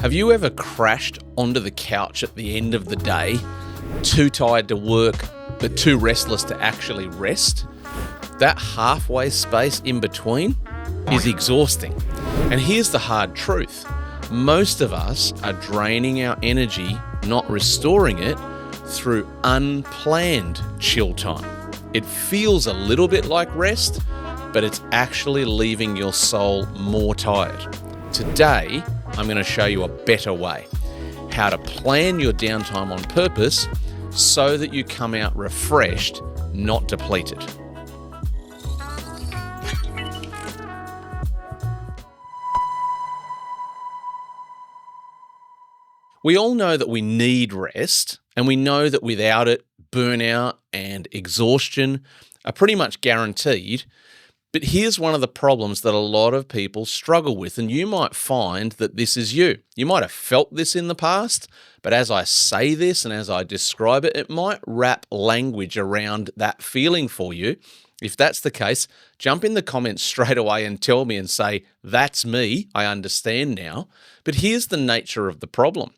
Have you ever crashed onto the couch at the end of the day, too tired to work, but too restless to actually rest? That halfway space in between is exhausting. And here's the hard truth. Most of us are draining our energy, not restoring it, through unplanned chill time. It feels a little bit like rest, but it's actually leaving your soul more tired. Today, I'm going to show you a better way, how to plan your downtime on purpose so that you come out refreshed, not depleted. We all know that we need rest, and we know that without it, burnout and exhaustion are pretty much guaranteed. But here's one of the problems that a lot of people struggle with, and you might find that this is you. You might have felt this in the past, but as I say this and as I describe it, it might wrap language around that feeling for you. If that's the case, jump in the comments straight away and tell me and say, that's me, I understand now. But here's the nature of the problem.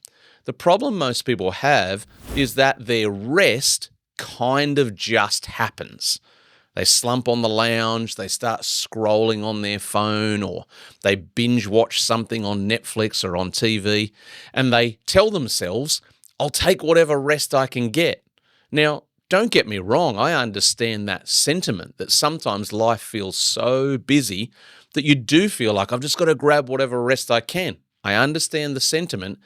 The problem most people have is that their rest kind of just happens. They slump on the lounge, they start scrolling on their phone, or they binge watch something on Netflix or on TV, and they tell themselves, I'll take whatever rest I can get. Now, don't get me wrong, I understand that sentiment, that sometimes life feels so busy that you do feel like I've just got to grab whatever rest I can. I understand the sentiment,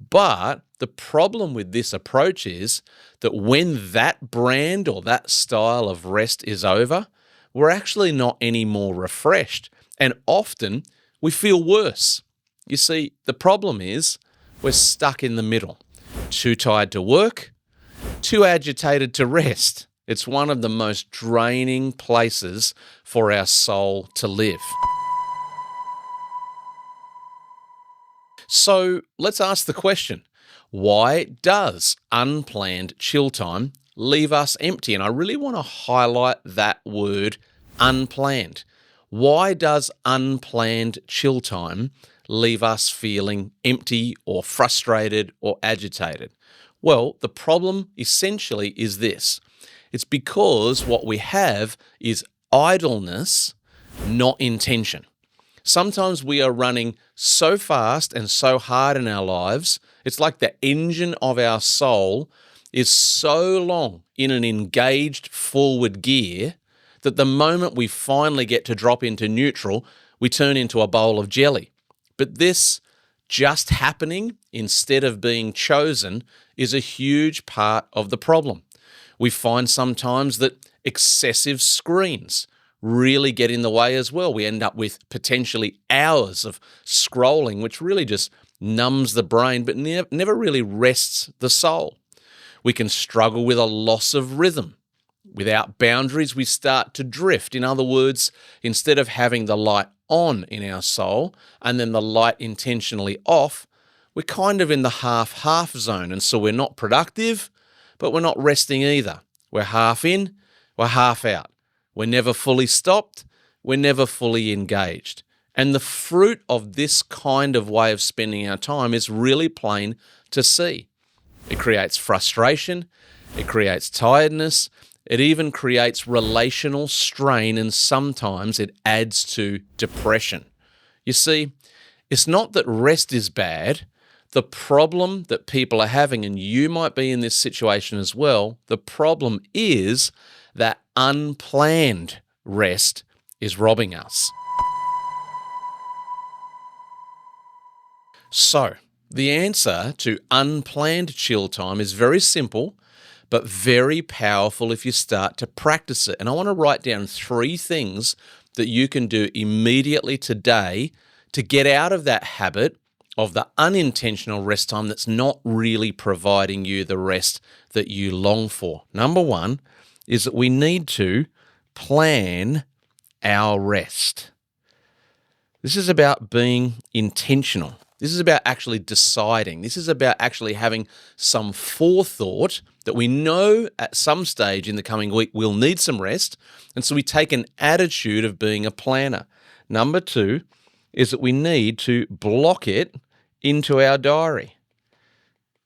but the problem with this approach is that when that brand or that style of rest is over, we're actually not any more refreshed. And often we feel worse. You see, the problem is we're stuck in the middle. Too tired to work, too agitated to rest. It's one of the most draining places for our soul to live. So let's ask the question, why does unplanned chill time leave us empty? And I really want to highlight that word, unplanned. Why does unplanned chill time leave us feeling empty or frustrated or agitated? Well, the problem essentially is this. It's because what we have is idleness, not intention. Sometimes we are running so fast and so hard in our lives, it's like the engine of our soul is so long in an engaged forward gear that the moment we finally get to drop into neutral, we turn into a bowl of jelly. But this just happening instead of being chosen is a huge part of the problem. We find sometimes that excessive screens really get in the way as well. We end up with potentially hours of scrolling, which really just numbs the brain, but never really rests the soul. We can struggle with a loss of rhythm. Without boundaries, we start to drift. In other words, instead of having the light on in our soul and then the light intentionally off, we're kind of in the half-half zone. And so we're not productive, but we're not resting either. We're half in, we're half out. We're never fully stopped, we're never fully engaged. And the fruit of this kind of way of spending our time is really plain to see. It creates frustration, it creates tiredness, it even creates relational strain, and sometimes it adds to depression. You see, it's not that rest is bad. The problem that people are having, and you might be in this situation as well, the problem is that unplanned rest is robbing us. So, the answer to unplanned chill time is very simple, but very powerful if you start to practice it. And I want to write down 3 things that you can do immediately today to get out of that habit of the unintentional rest time that's not really providing you the rest that you long for. Number 1 is that we need to plan our rest. This is about being intentional. This is about actually deciding. This is about actually having some forethought that we know at some stage in the coming week we'll need some rest, and so we take an attitude of being a planner. Number 2 is that we need to block it into our diary.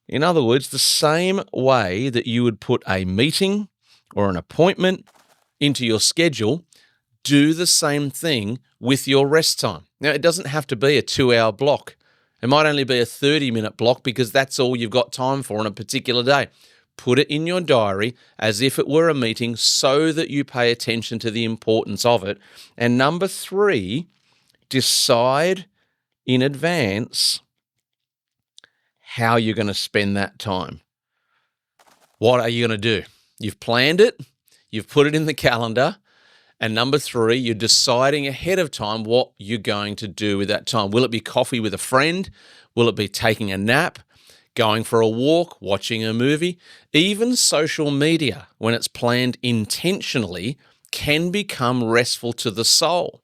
In other words, the same way that you would put a meeting or an appointment into your schedule, do the same thing with your rest time. Now, it doesn't have to be a 2-hour block. It might only be a 30-minute block because that's all you've got time for on a particular day. Put it in your diary as if it were a meeting so that you pay attention to the importance of it. And number 3, decide in advance how you're going to spend that time. What are you going to do? You've planned it, you've put it in the calendar, and number 3, you're deciding ahead of time what you're going to do with that time. Will it be coffee with a friend? Will it be taking a nap, going for a walk, watching a movie? Even social media, when it's planned intentionally, can become restful to the soul.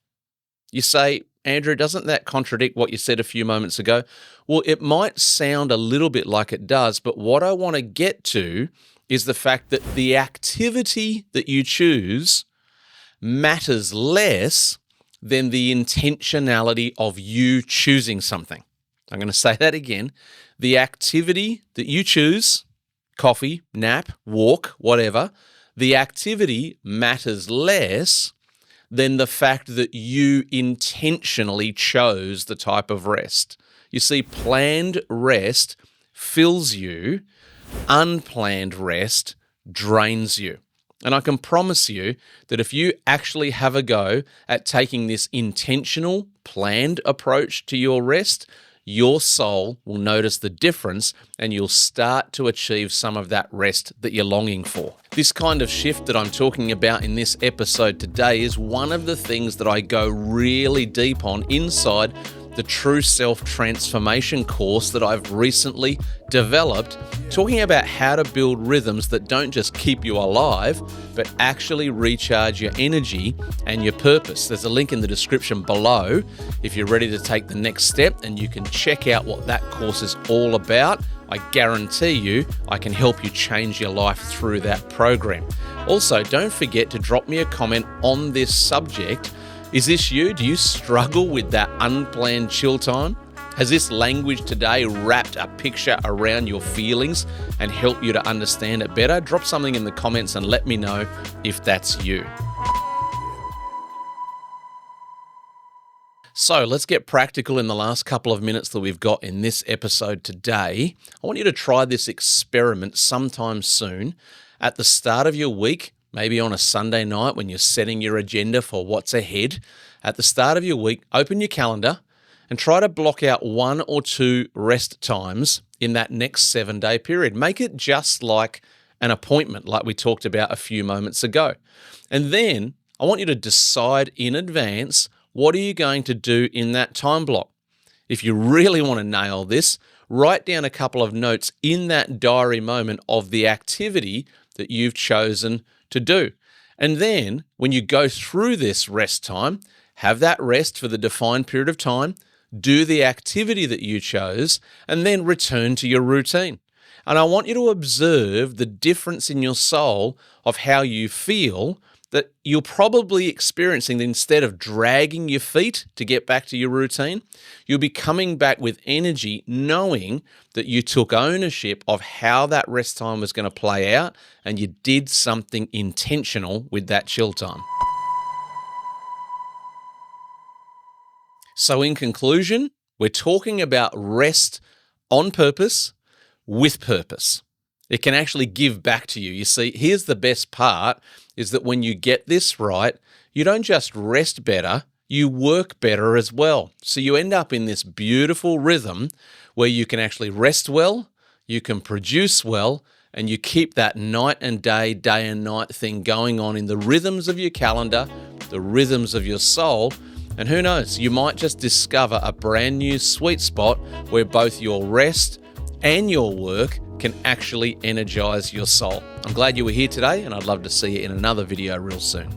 You say, Andrew, doesn't that contradict what you said a few moments ago? Well, it might sound a little bit like it does, but what I want to get to is the fact that the activity that you choose matters less than the intentionality of you choosing something. I'm going to say that again. The activity that you choose, coffee, nap, walk, whatever, the activity matters less than the fact that you intentionally chose the type of rest. You see, planned rest fills you, unplanned rest drains you. And I can promise you that if you actually have a go at taking this intentional, planned approach to your rest, your soul will notice the difference and you'll start to achieve some of that rest that you're longing for. This kind of shift that I'm talking about in this episode today is one of the things that I go really deep on inside the True Self Transformation course that I've recently developed, talking about how to build rhythms that don't just keep you alive, but actually recharge your energy and your purpose. There's a link in the description below if you're ready to take the next step, and you can check out what that course is all about. I guarantee you I can help you change your life through that program. Also, don't forget to drop me a comment on this subject. Is this you? Do you struggle with that unplanned chill time? Has this language today wrapped a picture around your feelings and helped you to understand it better? Drop something in the comments and let me know if that's you. So let's get practical in the last couple of minutes that we've got in this episode today. I want you to try this experiment sometime soon. At the start of your week, maybe on a Sunday night when you're setting your agenda for what's ahead, at the start of your week, open your calendar and try to block out 1 or 2 rest times in that next 7-day period. Make it just like an appointment, like we talked about a few moments ago. And then I want you to decide in advance, what are you going to do in that time block? If you really want to nail this, write down a couple of notes in that diary moment of the activity that you've chosen to do. And then when you go through this rest time, have that rest for the defined period of time, do the activity that you chose, and then return to your routine. And I want you to observe the difference in your soul of how you feel that you're probably experiencing. Instead of dragging your feet to get back to your routine, you'll be coming back with energy, knowing that you took ownership of how that rest time was going to play out and you did something intentional with that chill time. So in conclusion, we're talking about rest on purpose, with purpose. It can actually give back to you. You see, here's the best part, is that when you get this right, you don't just rest better, you work better as well. So you end up in this beautiful rhythm where you can actually rest well, you can produce well, and you keep that night and day and night thing going on in the rhythms of your calendar, the rhythms of your soul. And who knows, you might just discover a brand new sweet spot where both your rest and your work can actually energize your soul. I'm glad you were here today, and I'd love to see you in another video real soon.